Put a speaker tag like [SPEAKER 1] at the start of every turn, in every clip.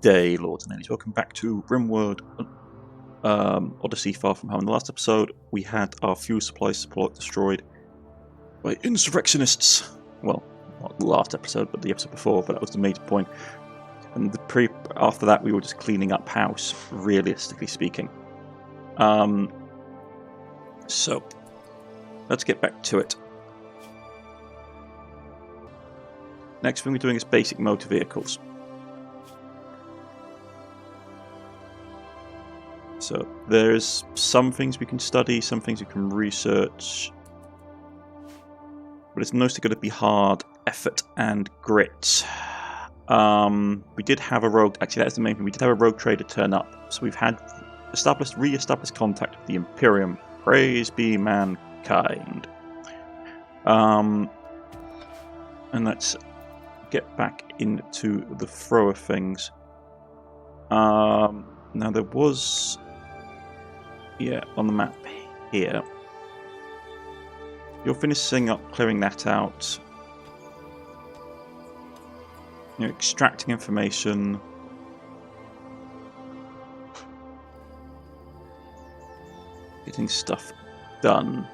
[SPEAKER 1] day, Lords and Ladies. Welcome back to Rimworld Odyssey, Far From Home. In the last episode, we had our fuel supply destroyed by insurrectionists. Well, not the last episode, but the episode before, but that was the major point. And after that, we were just cleaning up house, realistically speaking. So, let's get back to it. Next thing we're doing is basic motor vehicles. So there's some things we can study, some things we can research, but it's mostly going to be hard effort and grit. We did have a rogue, actually that's the main thing, we did have a rogue trader turn up, so we've had re-established contact with the Imperium. Praise be mankind. And let's get back into the throw of things. Now there was... on the map here. You're finishing up clearing that out. You're extracting information. Getting stuff done.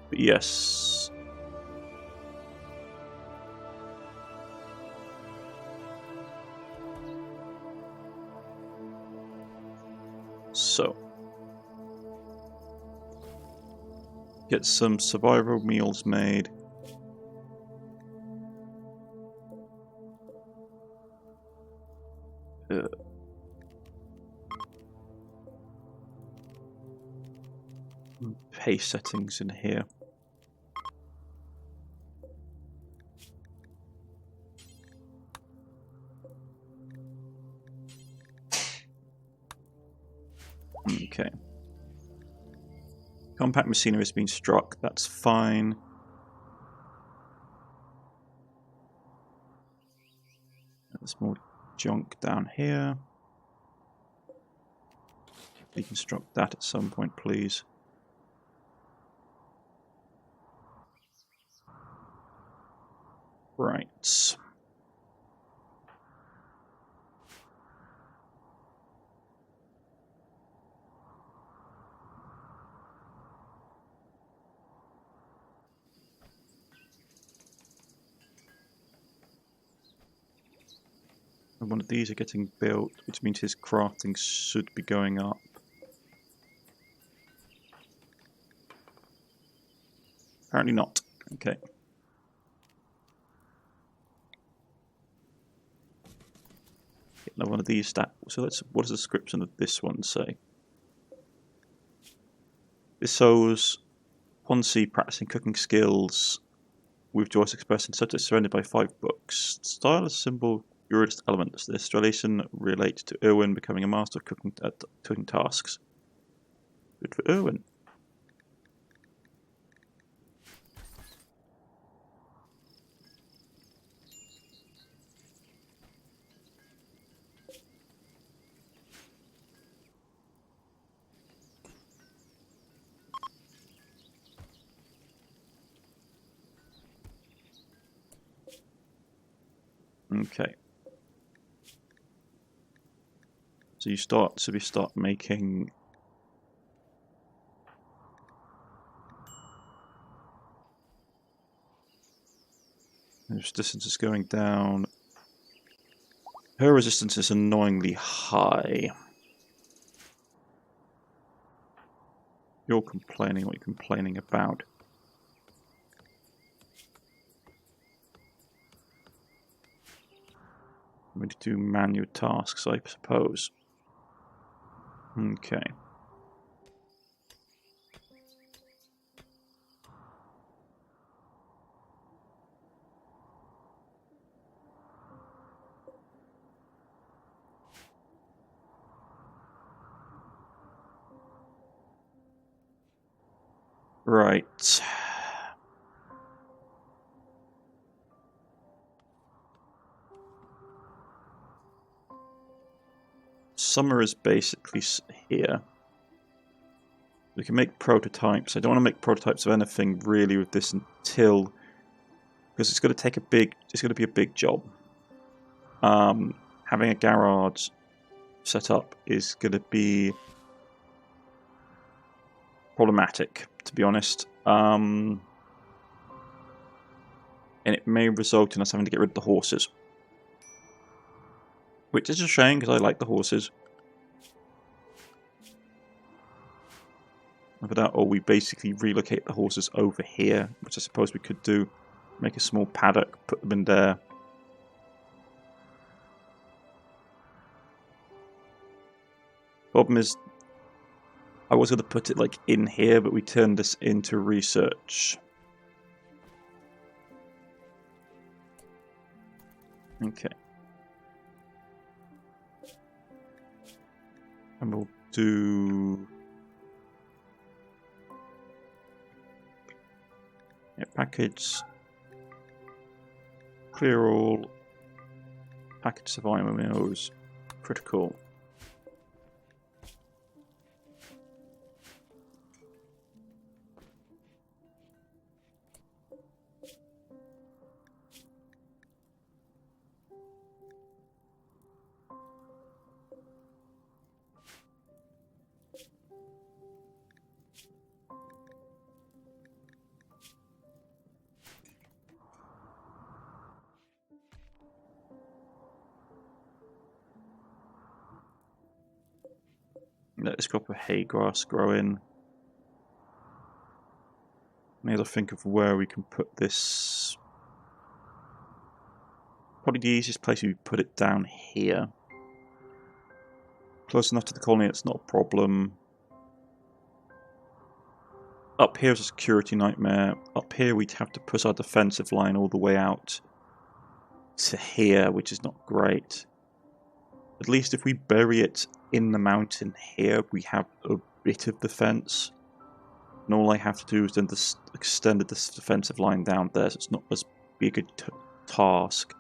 [SPEAKER 1] But yes. So, get some survival meals made. Pace settings in here. Okay. Compact machinery has been struck, that's fine. There's more junk down here. Deconstruct that at some point, please. Right. One of these are getting built, which means his crafting should be going up. Apparently not. Okay. Get another one of these stats. So what does the description of this one say? This shows Ponzi practicing cooking skills with joystick person, subject surrounded by 5 books. Style is simple. Urist elements. The installation relates to Irwin becoming a master of cooking tasks. Good for Irwin. Okay. So we start making this distance is going down. Her resistance is annoyingly high. You're complaining, what are you complaining about? I'm going to do manual tasks, I suppose. Okay. Right. Summer is basically here. We can make prototypes. I don't want to make prototypes of anything really with this until, because it's going to take it's going to be a big job. Having a garage set up is going to be problematic, to be honest. And it may result in us having to get rid of the horses. Which is a shame, because I like the horses. Either that, or we basically relocate the horses over here, which I suppose we could do. Make a small paddock, put them in there. Problem is, I was going to put it like in here, but we turned this into research. Okay. And we'll do... yeah, package. Clear all. Package survival windows. Critical. Let this crop of hay grass grow in. Maybe I'll think of where we can put this. Probably the easiest place would be put it down here. Close enough to the colony, it's not a problem. Up here is a security nightmare. Up here we'd have to push our defensive line all the way out to here, which is not great. At least if we bury it in the mountain here, we have a bit of defense. And all I have to do is then extend this defensive line down there, so it's not as big a task.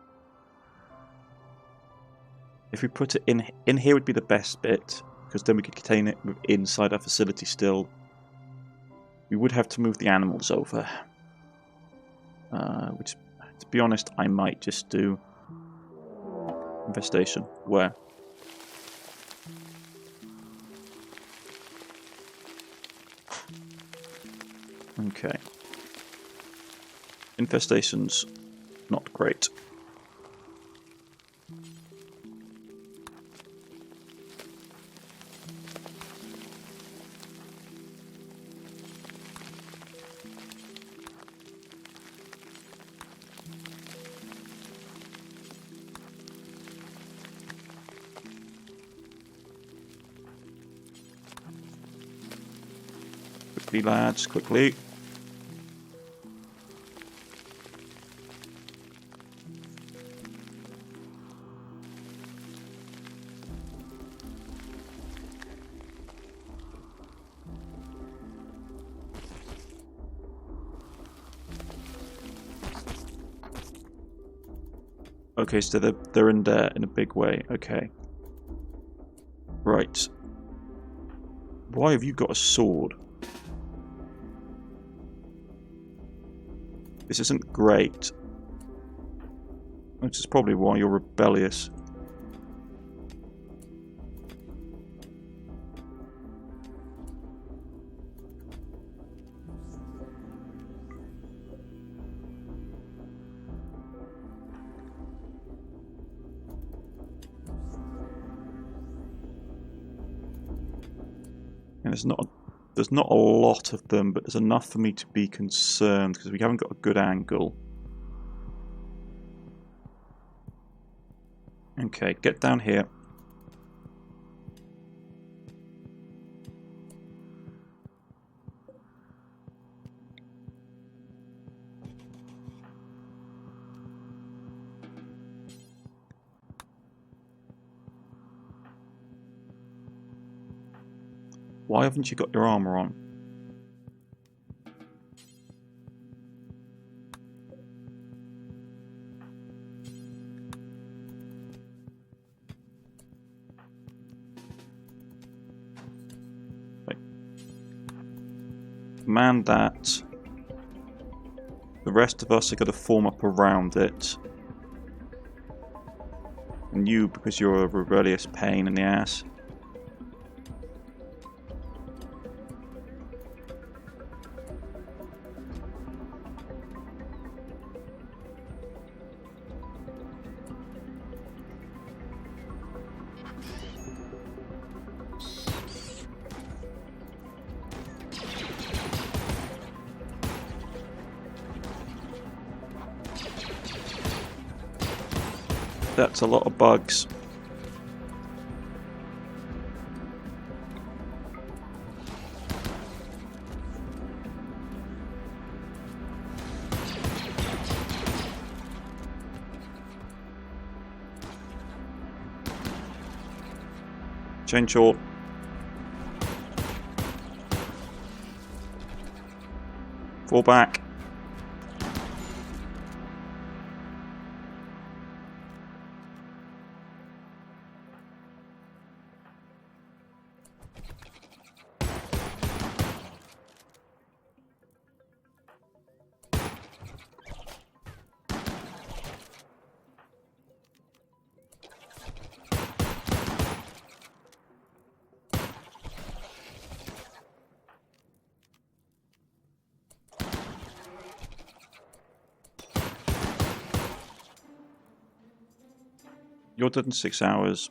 [SPEAKER 1] If we put it in here would be the best bit, because then we could contain it inside our facility still. We would have to move the animals over. Which, to be honest, I might just do. Infestation. Where? Okay. Infestation's not great. Quickly, lads, quickly. Okay, so they're in there in a big way. Okay. Right. Why have you got a sword? This isn't great. Which is probably why you're rebellious. And there's not a lot of them, but there's enough for me to be concerned because we haven't got a good angle. Okay, get down here. Why haven't you got your armor on? Right. Man that. The rest of us are going to form up around it. And you, because you're a rebellious pain in the ass. That's a lot of bugs. Change short. Fall back. You're dead in 6 hours.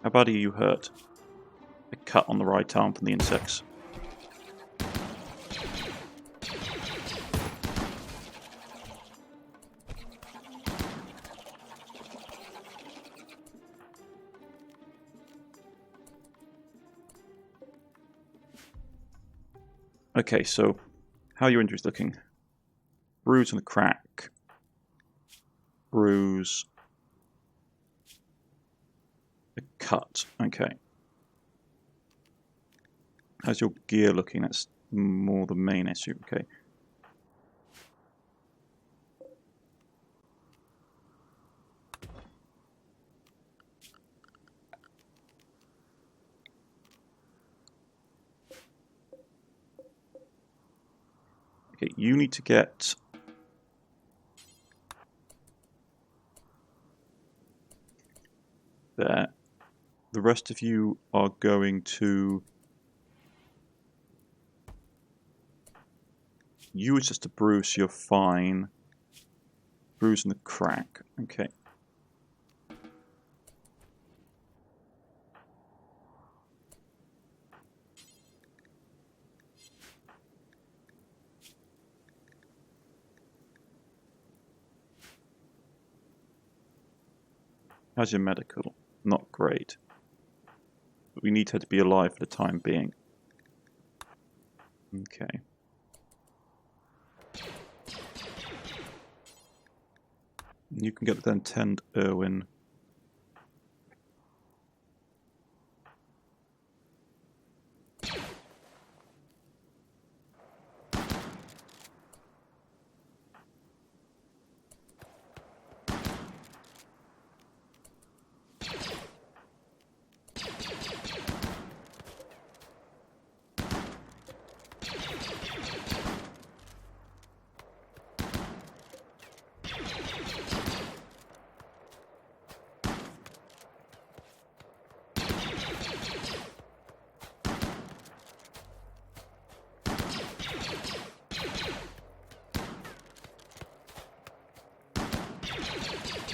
[SPEAKER 1] How bad are you hurt? A cut on the right arm from the insects. Okay, so how are your injuries looking? Bruise and a crack. Bruise. A cut. Okay. How's your gear looking? That's more the main issue. Okay. Okay, you need to get there. The rest of you are going to... You is just a bruise, you're fine. Bruise and the crack. Okay. How's your medical? Not great. But we need her to be alive for the time being. Okay. You can get the then tend Irwin.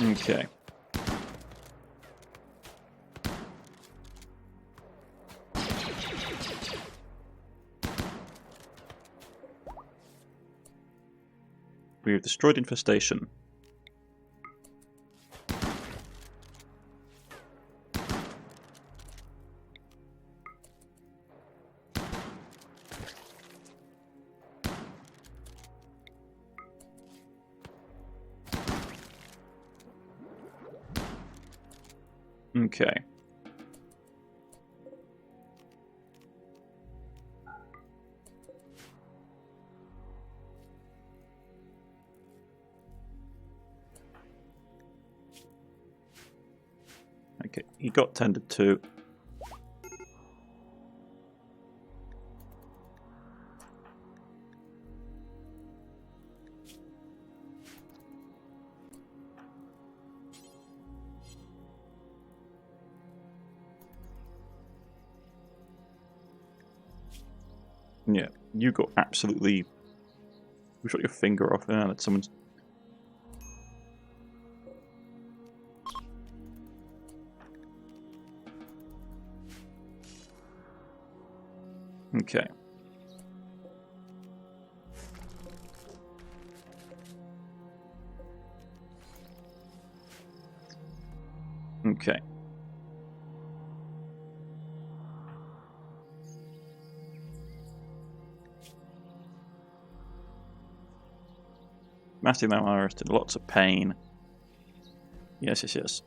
[SPEAKER 1] Okay. We have destroyed infestation. Okay. Okay, he got tended to. Yeah, you got absolutely... You shot your finger off. Yeah, that someone's... Okay. Okay. Massive arrested, lots of pain. Yes, yes, yes.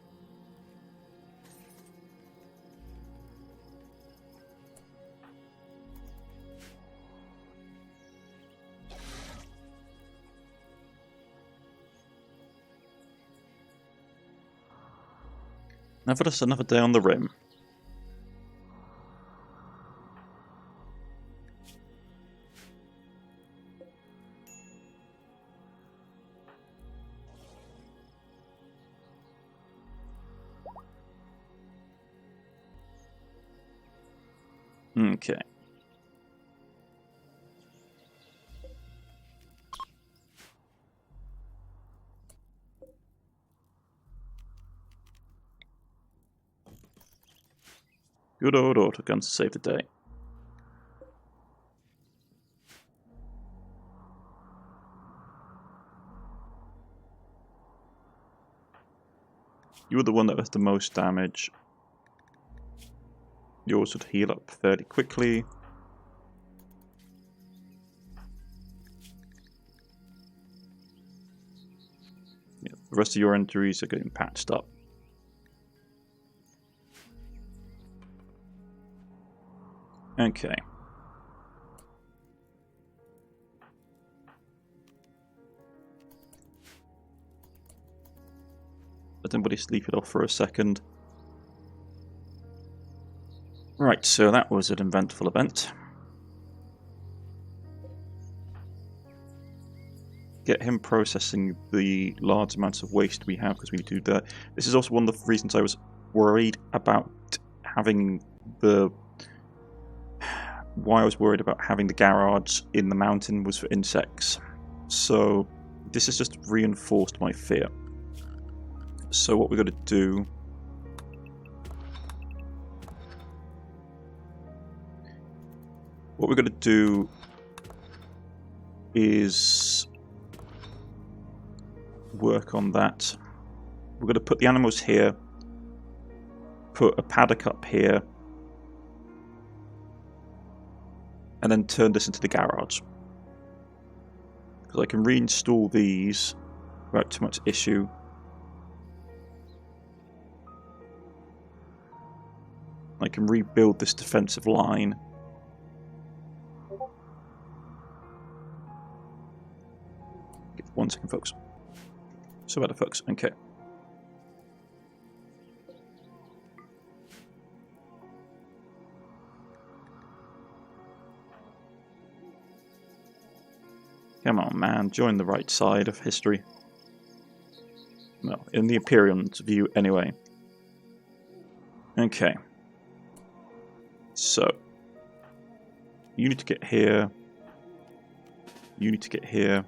[SPEAKER 1] Nevertheless, another day on the rim. Okay. Good old autoguns to save the day. You were the one that was the most damage. Yours would heal up fairly quickly. Yeah, the rest of your injuries are getting patched up. Okay. Let anybody sleep it off for a second. Right, so that was an eventful event. Get him processing the large amounts of waste we have because we need to do that. This is also one of the reasons I was worried about having the... Why I was worried about having the garage in the mountain was for insects. So this has just reinforced my fear. So what we're going to do... What we're going to do is work on that. We're going to put the animals here, put a paddock up here, and then turn this into the garage. Because I can reinstall these without too much issue. I can rebuild this defensive line. Give 1 second, folks. So about it, folks. Okay. Come on, man. Join the right side of history. Well, in the Imperium's view, anyway. Okay. So. You need to get here. You need to get here.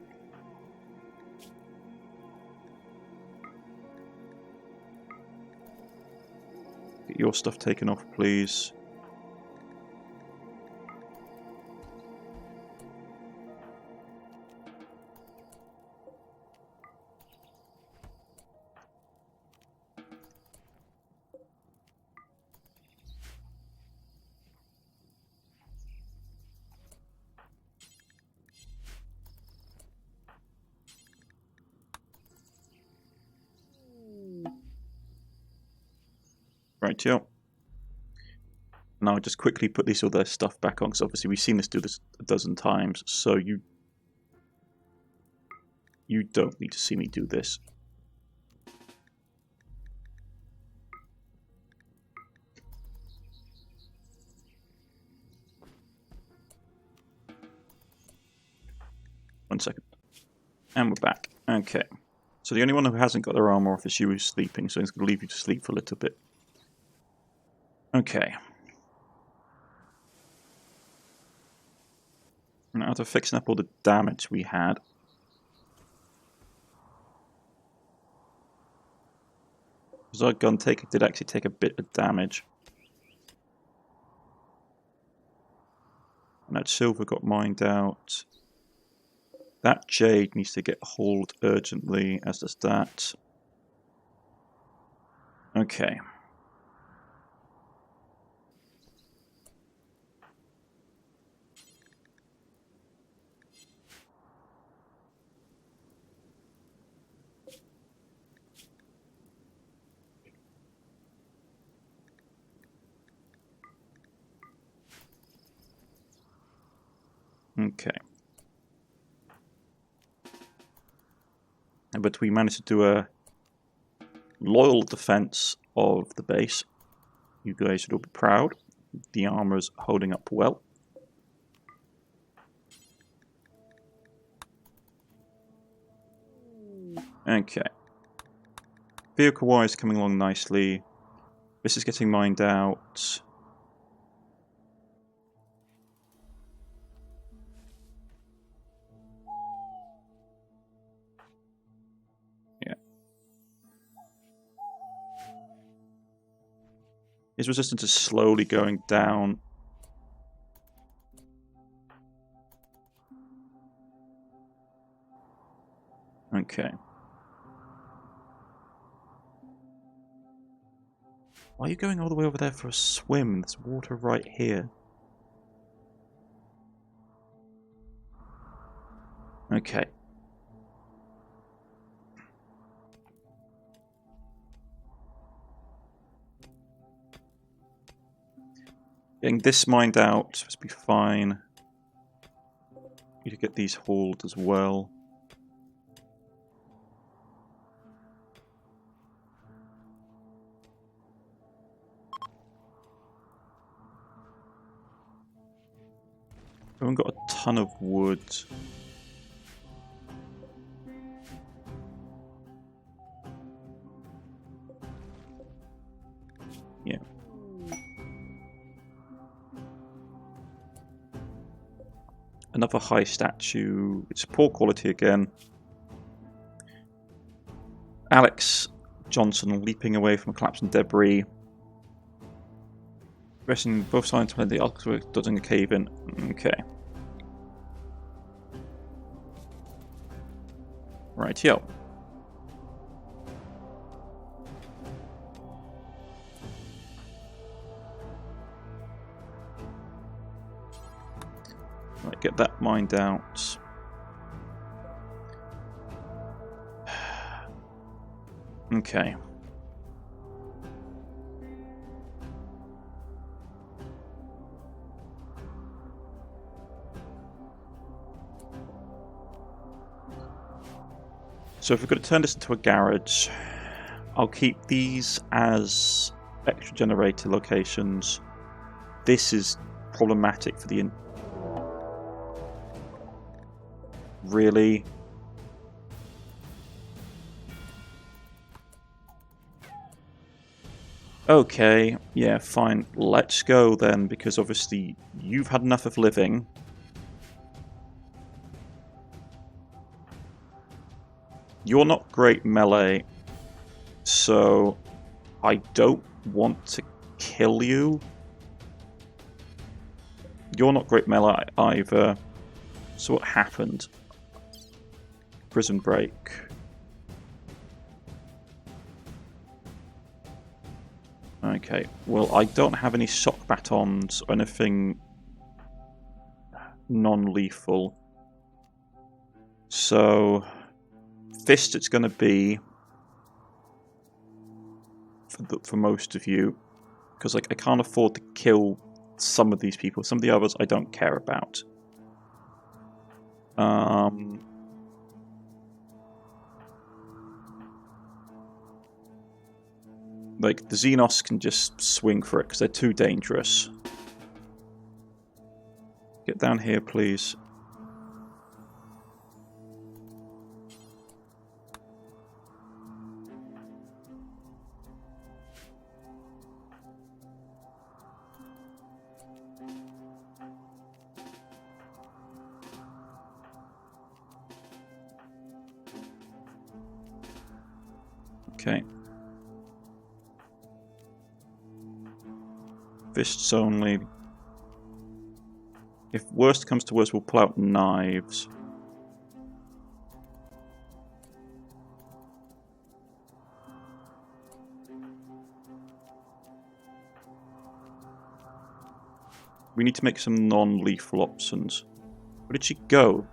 [SPEAKER 1] Get your stuff taken off, please. Right, yeah. Now I'll just quickly put this other stuff back on, because obviously we've seen this do this a dozen times, so you don't need to see me do this. One second. And we're back. Okay. So the only one who hasn't got their armor off is you who's sleeping, so he's going to leave you to sleep for a little bit. Okay. Now to fixing up all the damage we had. Because our gun did actually take a bit of damage. And that silver got mined out. That jade needs to get hauled urgently, as does that. Okay. Okay. But we managed to do a loyal defense of the base. You guys should all be proud. The armor's holding up well. Okay. Vehicle-wise, coming along nicely. This is getting mined out. Yeah. His resistance is slowly going down. Okay. Why are you going all the way over there for a swim? There's water right here. Okay. Getting this mined out must be fine. You could get these hauled as well. We haven't got a ton of wood. Yeah. Another high statue. It's poor quality again. Alex Johnson leaping away from collapsing debris. Resting both sides when the architect dodging a cave in. Okay. Right, yo. Right, get that mined out. Okay. So if we're going to turn this into a garage, I'll keep these as extra generator locations. This is problematic for the... Really? Okay, yeah, fine. Let's go then, because obviously you've had enough of living. You're not great melee, so I don't want to kill you. You're not great melee either. So what happened? Prison break. Okay, well I don't have any shock batons or anything non-lethal. So... Fist it's going to be for most of you, because like I can't afford to kill some of these people. Some of the others I don't care about. Like the Xenos can just swing for it because they're too dangerous. Get down here, please. Okay. Fists only. If worst comes to worst, we'll pull out knives. We need to make some non-lethal options. Where did she go?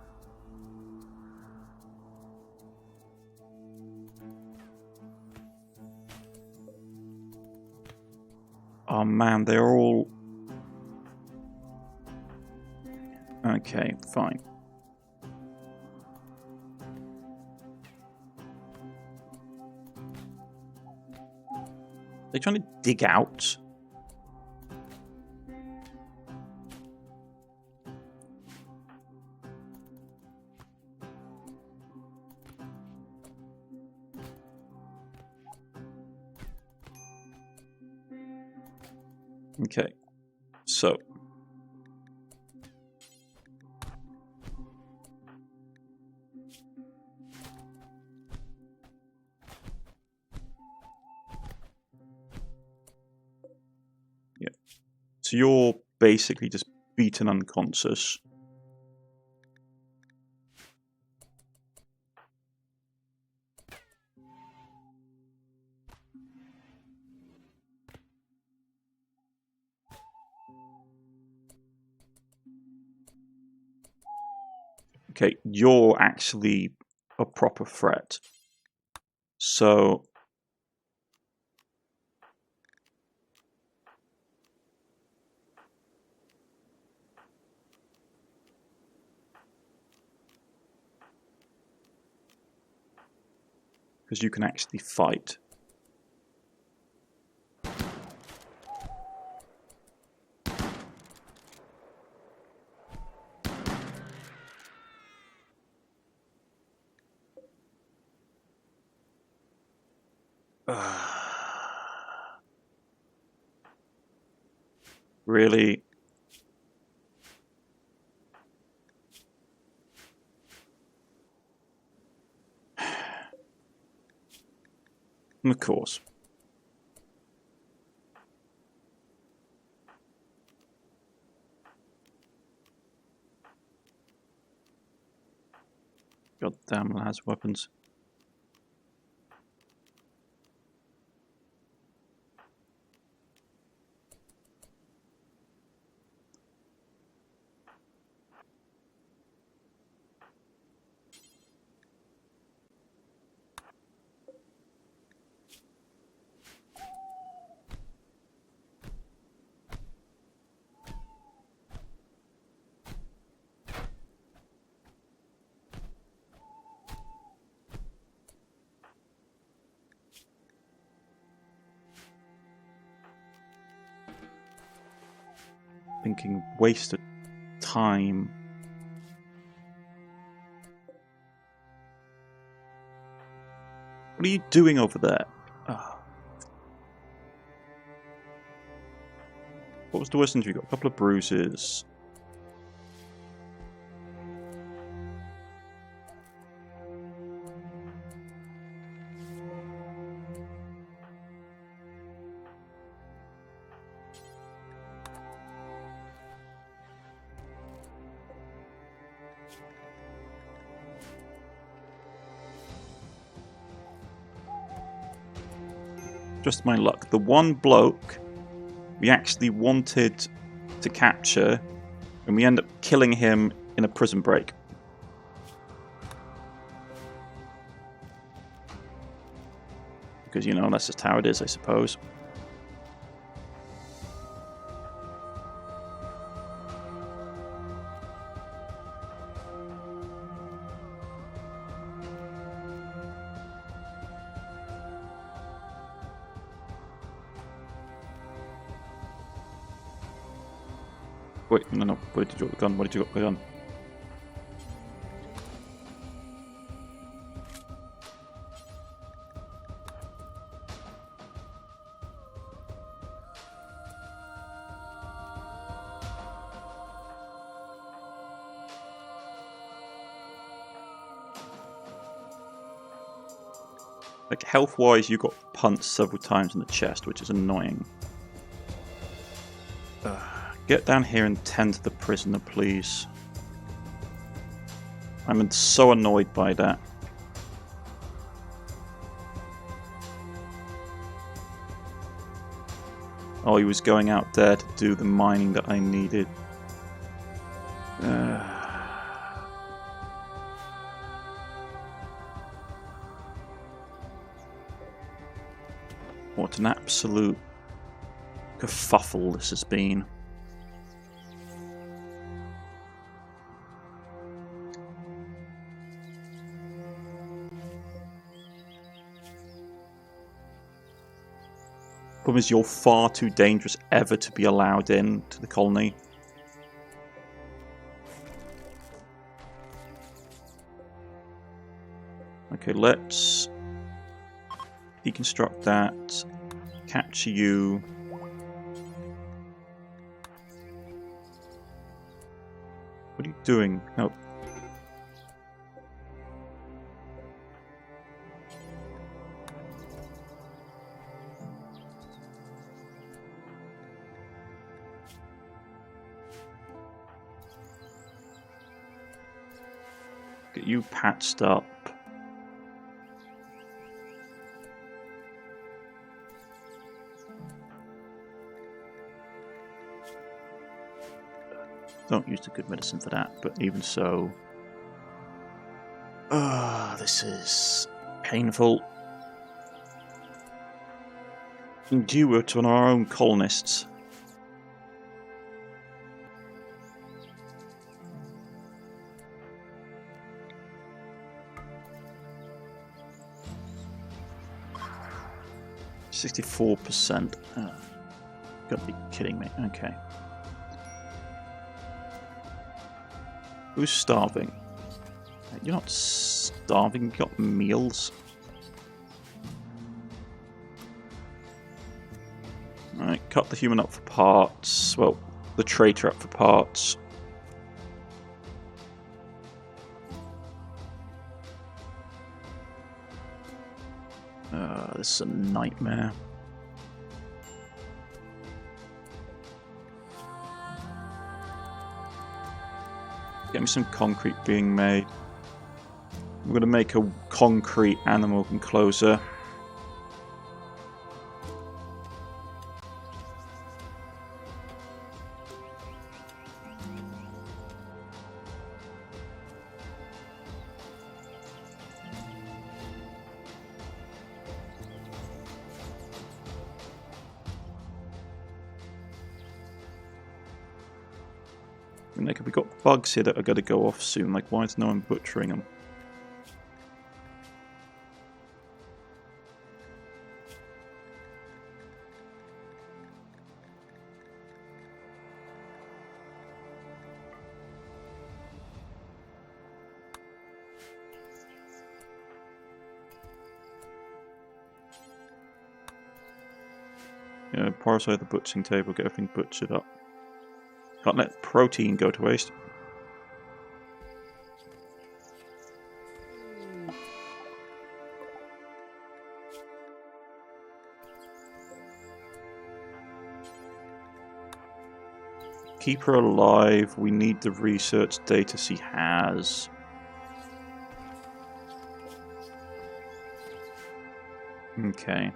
[SPEAKER 1] Oh man, they're all... Okay, fine. They're trying to dig out. Okay, so yeah, so you're basically just beaten unconscious. Okay, you're actually a proper threat. So because you can actually fight. Really? Of course. God damn, it has weapons. Thinking wasted time. What are you doing over there? Oh. What was the worst injury you got? A couple of bruises. Just my luck. The one bloke we actually wanted to capture, and we end up killing him in a prison break. Because, you know, that's just how it is, I suppose. Wait, no. Where did you got the gun? What did you got the gun? Like, health-wise, you got punched several times in the chest, which is annoying. Get down here and tend to the prisoner, please. I'm so annoyed by that. Oh, he was going out there to do the mining that I needed. What an absolute kerfuffle this has been. Problem is, you're far too dangerous ever to be allowed in to the colony. Okay, let's deconstruct that, capture you. What are you doing? No. Get you patched up. Don't use the good medicine for that, but even so... this is painful. And due to our own colonists. %64%. Gotta be kidding me. Okay. Who's starving? You're not starving, you got meals. Alright, cut the human up for parts. Well, the traitor up for parts. This is a nightmare. Get me some concrete being made. I'm going to make a concrete animal enclosure. We've got bugs here that are going to go off soon. Like, why is no one butchering them? Yeah, parasite the butchering table, get everything butchered up. Can't let protein go to waste. Keep her alive. We need the research data she has. Okay.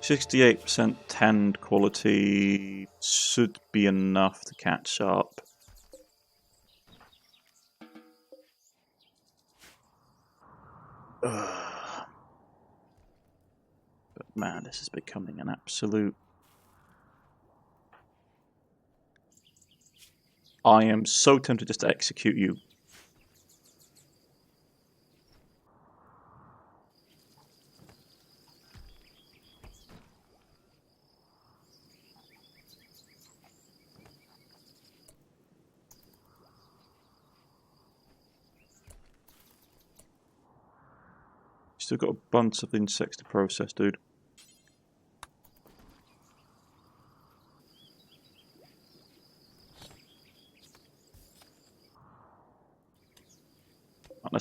[SPEAKER 1] %68% tend quality should be enough to catch up. But man, this is becoming an absolute... I am so tempted just to execute you. Still got a bunch of insects to process, dude.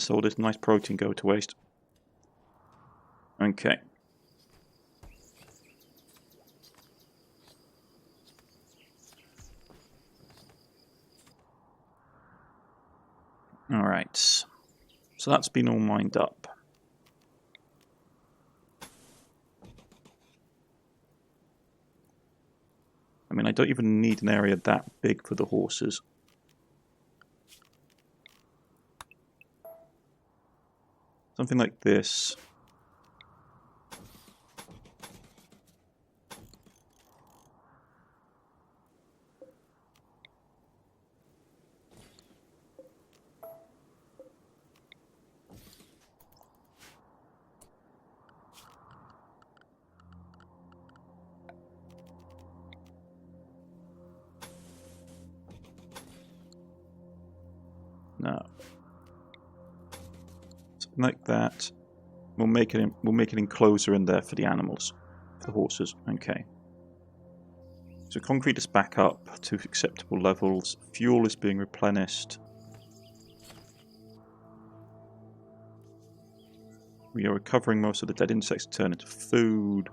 [SPEAKER 1] That's all this nice protein go to waste. Okay. Alright. So that's been all mined up. I mean, I don't even need an area that big for the horses. Something like this. No. Something like that. We'll make an enclosure in there for the animals, for the horses. Okay. So concrete is back up to acceptable levels. Fuel is being replenished. We are recovering most of the dead insects to turn into food.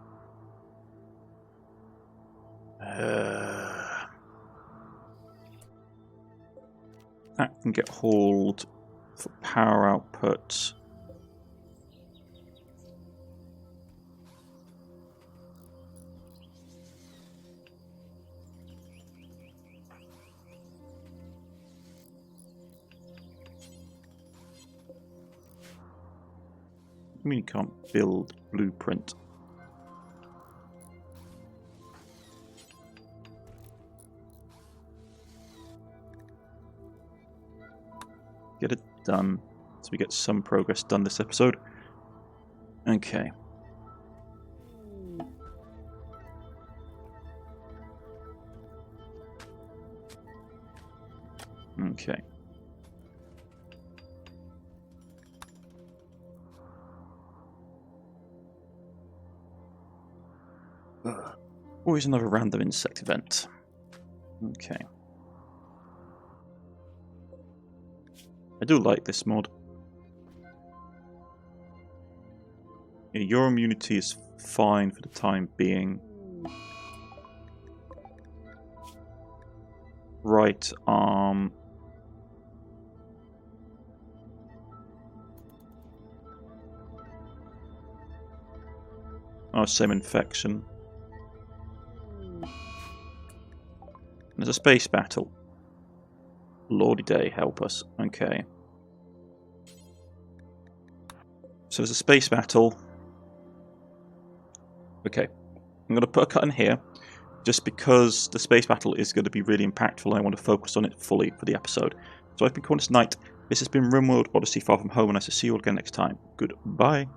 [SPEAKER 1] That can get hauled for power output. I mean, you can't build blueprint. Get it done. So we get some progress done this episode. Okay. Okay. Always another random insect event. Okay. I do like this mod. Yeah, your immunity is fine for the time being. Right arm. Oh, same infection. There's a space battle. Lordy day, help us. Okay. So there's a space battle. Okay. I'm going to put a cut in here, just because the space battle is going to be really impactful and I want to focus on it fully for the episode. So I've been Cornish-Knight. This has been Rimworld Odyssey Far From Home, and I shall see you all again next time. Goodbye.